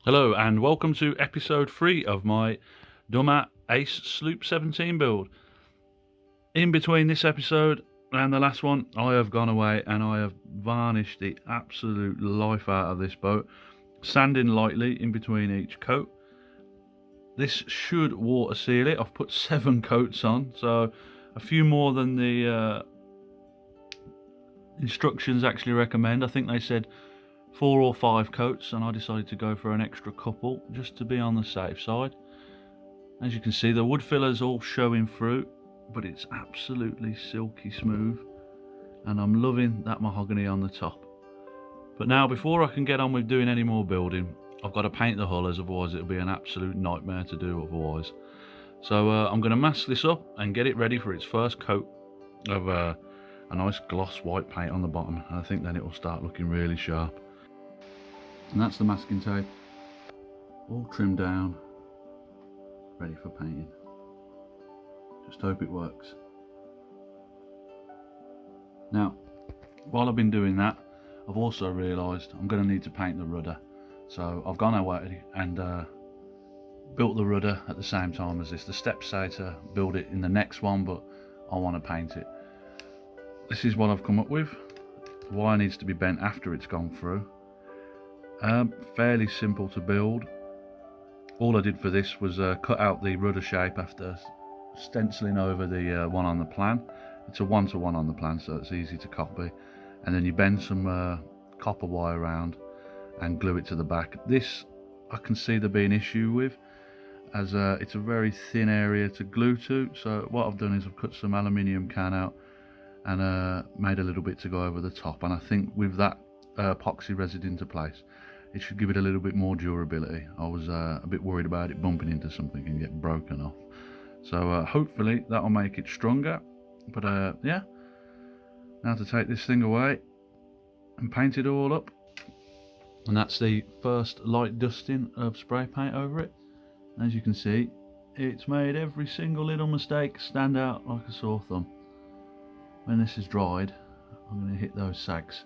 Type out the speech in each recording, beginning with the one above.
Hello and welcome to episode 3 of my Dumas Ace Sloop 17 build. In between this episode and the last one, I have gone away and I have varnished the absolute life out of this boat, sanding lightly in between each coat. This should water seal it. I've put 7 coats on, so a few more than the instructions actually recommend. I think they said 4 or 5 coats, and I decided to go for an extra couple just to be on the safe side. As you can see, the wood filler's all showing through, but it's absolutely silky smooth, and I'm loving that mahogany on the top. But now, before I can get on with doing any more building, I've got to paint the hull, as otherwise it'll be an absolute nightmare to do otherwise. So I'm going to mask this up and get it ready for its first coat of a nice gloss white paint on the bottom, and I think then it will start looking really sharp. And that's the masking tape, all trimmed down, ready for painting. Just hope it works. Now, while I've been doing that, I've also realised I'm going to need to paint the rudder. So I've gone away and built the rudder at the same time as this. The steps say to build it in the next one, but I want to paint it. This is what I've come up with. The wire needs to be bent after it's gone through. Fairly simple to build. All I did for this was cut out the rudder shape after stenciling over the one on the plan. It's a 1-to-1 on the plan, so it's easy to copy. And then you bend some copper wire around and glue it to the back. This I can see there being an issue with, as it's a very thin area to glue to. So what I've done is I've cut some aluminium can out and made a little bit to go over the top. And I think with that epoxy resin into place, it should give it a little bit more durability. I was a bit worried about it bumping into something and get broken off. So hopefully that'll make it stronger. But yeah, now to take this thing away and paint it all up. And that's the first light dusting of spray paint over it. As you can see, it's made every single little mistake stand out like a sore thumb. When this is dried, I'm going to hit those sags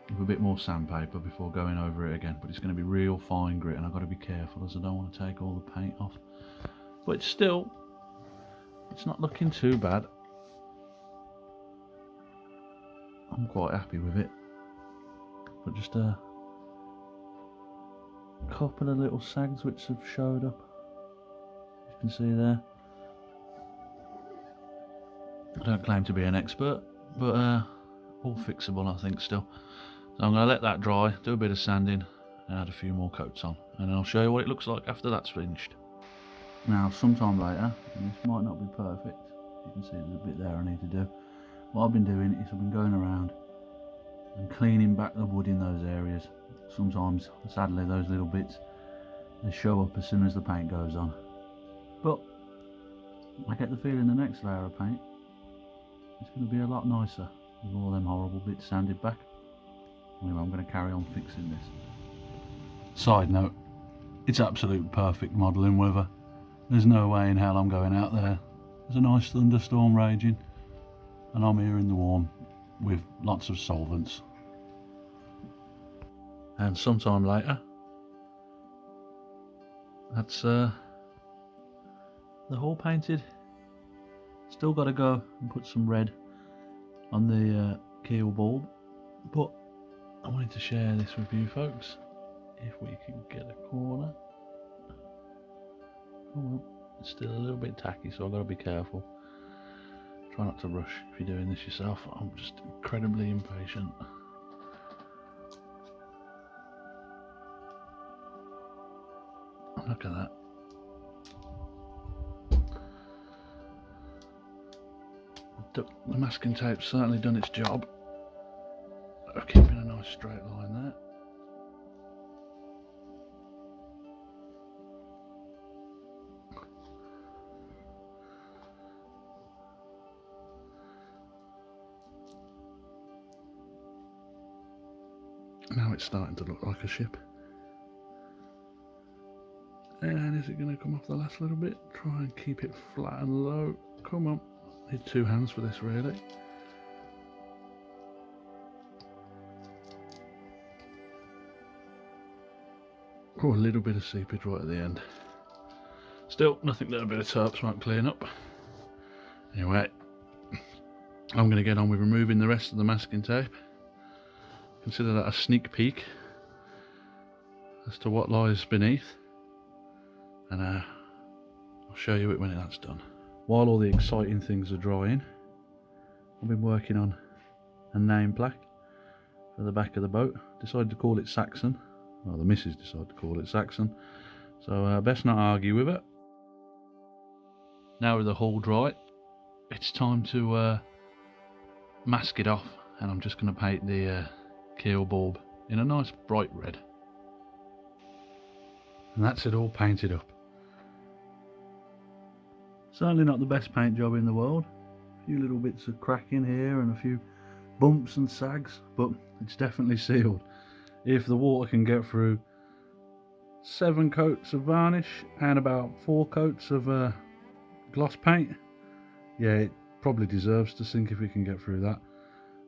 with a bit more sandpaper before going over it again, but it's going to be real fine grit, and I've got to be careful as I don't want to take all the paint off. But it's not looking too bad. I'm quite happy with it. But just a couple of little sags which have showed up, you can see there. I don't claim to be an expert, but all fixable I think still. So I'm going to let that dry, do a bit of sanding and add a few more coats on, and then I'll show you what it looks like after that's finished. Now sometime later, and this might not be perfect, you can see there's a bit there I need to do. What I've been doing is I've been going around and cleaning back the wood in those areas. Sometimes, sadly, those little bits, they show up as soon as the paint goes on. But I get the feeling the next layer of paint is going to be a lot nicer with all them horrible bits sanded back. Anyway, I'm going to carry on fixing this. Side note, it's absolute perfect modelling weather. There's no way in hell I'm going out there. There's a nice thunderstorm raging and I'm here in the warm with lots of solvents. And sometime later, that's the hull painted. Still got to go and put some red on the keel bulb, but I wanted to share this with you folks. If we can get a corner. Oh well, it's still a little bit tacky, so I've got to be careful. Try not to rush if you're doing this yourself. I'm just incredibly impatient. Look at that. The masking tape's certainly done its job of keeping a nice straight line there. Now it's starting to look like a ship. And is it going to come off the last little bit? Try and keep it flat and low. Come on. Need 2 hands for this really. Oh, a little bit of seepage right at the end. Still, nothing that a bit of tarps won't clean up. Anyway, I'm going to get on with removing the rest of the masking tape. Consider that a sneak peek as to what lies beneath. And I'll show you it when that's done. While all the exciting things are drying, I've been working on a name plaque for the back of the boat. Decided to call it Saxon. Well, the missus decided to call it Saxon. So best not argue with it. Now with the hull dry, it's time to mask it off, and I'm just going to paint the keel bulb in a nice bright red. And that's it all painted up. Certainly not the best paint job in the world. A few little bits of cracking here and a few bumps and sags, but it's definitely sealed. If the water can get through 7 coats of varnish and about 4 coats of gloss paint, yeah, it probably deserves to sink if it can get through that.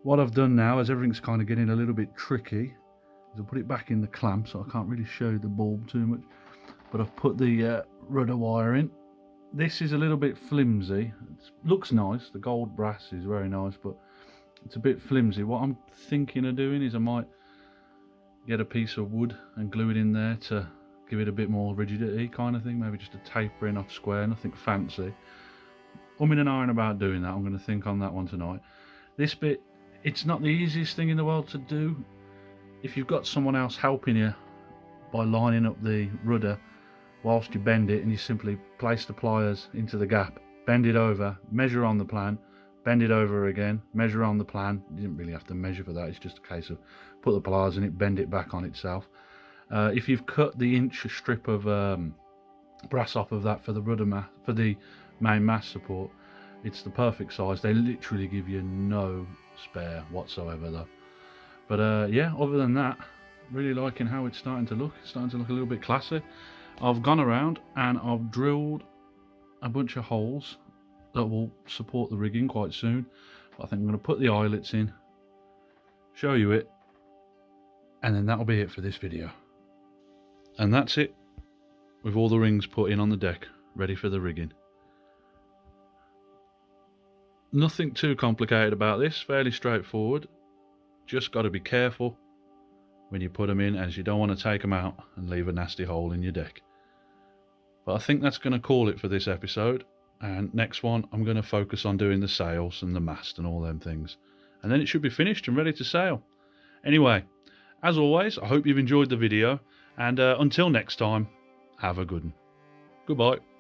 What I've done now, as everything's kind of getting a little bit tricky, is I'll put it back in the clamp, so I can't really show the bulb too much, but I've put the rudder wire in. This is a little bit flimsy. It looks nice, the gold brass is very nice, but it's a bit flimsy. What I'm thinking of doing is I might get a piece of wood and glue it in there to give it a bit more rigidity kind of thing, maybe just a tapering off square, nothing fancy. I'm in an iron about doing that. I'm going to think on that one tonight. This bit, it's not the easiest thing in the world to do. If you've got someone else helping you by lining up the rudder whilst you bend it, and you simply place the pliers into the gap, bend it over, measure on the plan, bend it over again, measure on the plan. You didn't really have to measure for that, it's just a case of put the pliers in it, bend it back on itself. If you've cut the inch strip of brass off of that for the rudder for the main mast support, it's the perfect size. They literally give you no spare whatsoever though. But yeah, other than that, really liking how it's starting to look. It's starting to look a little bit classy. I've gone around and I've drilled a bunch of holes that will support the rigging quite soon. I think I'm going to put the eyelets in, show you it, and then that'll be it for this video. And that's it, with all the rings put in on the deck, ready for the rigging. Nothing too complicated about this, fairly straightforward. Just got to be careful when you put them in, as you don't want to take them out and leave a nasty hole in your deck. But I think that's going to call it for this episode, and next one I'm going to focus on doing the sails and the mast and all them things, and then it should be finished and ready to sail. Anyway, as always, I hope you've enjoyed the video, and until next time, have a good one. Goodbye.